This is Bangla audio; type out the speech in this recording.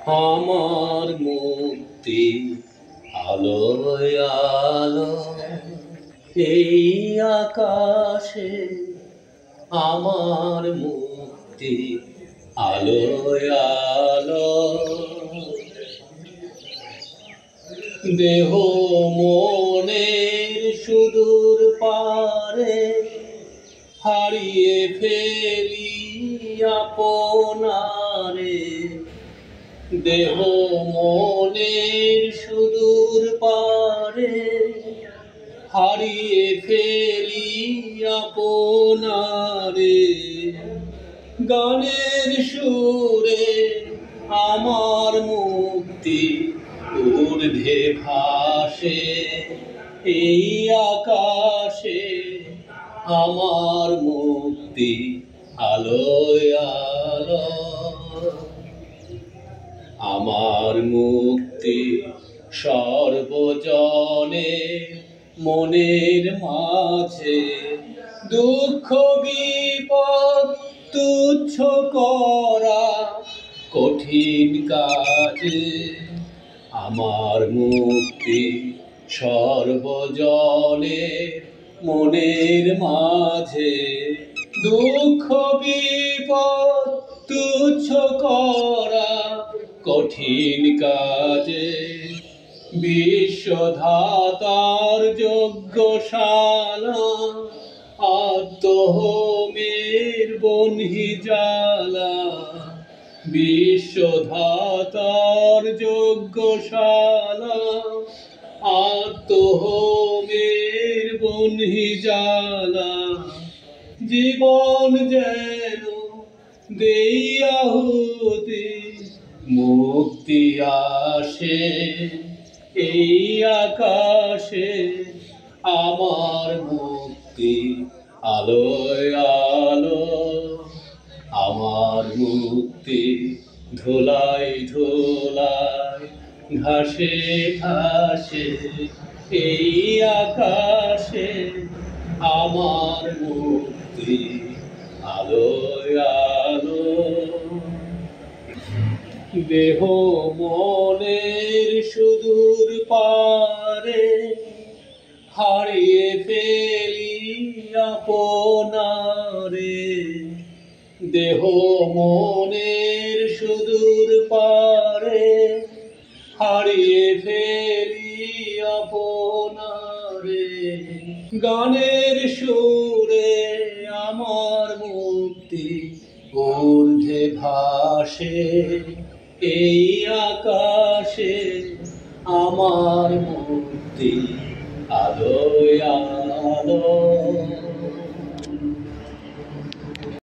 আমার মুক্তি আলোয় আলো এই আকাশে আমার মুক্তি আলোয় আলো দেহ মনের সুদূর পারে হারিয়ে ফেলি আপনারে দেহ মনের সুদূর পারে হারিয়ে ফেলি আপনারে গানের সুরে আমার মুক্তি ঊর্ধ্বে ভাসে এই আকাশে আমার মুক্তি আলোয় আলো আমার মুক্তি সর্বজনে মনের মাঝে দুঃখ বিপদ তুচ্ছ করা কঠিন কাজে আমার মুক্তি সর্বজনে মনের মাঝে দুঃখ বিপদ তুচ্ছ করা কঠিন কাজে বিশ্বধাতার যজ্ঞশালা আত্মহোমের বহ্নি জ্বালা বিশ্বধাতার যজ্ঞশালা আত্মহোমের বহ্নি জ্বালা জীবন যেন দেই আহুতি মুক্তি আসে এই আকাশে আমার মুক্তি আলোয় আলো আমার মুক্তি ধুলায় ধুলায় ঘাসে ঘাসে এই আকাশে আমার মুক্তি আলোয় আলো দেহ মনের সুদূর পারে হারিয়ে ফেলি আপনারে দেহ মনের সুদূর পারে হারিয়ে ফেলি আপনারে গানের সুরে আমার মুক্তি ঊর্ধ্বে ভাসে এই আকাশে আমার মুক্তি আলোয় আলো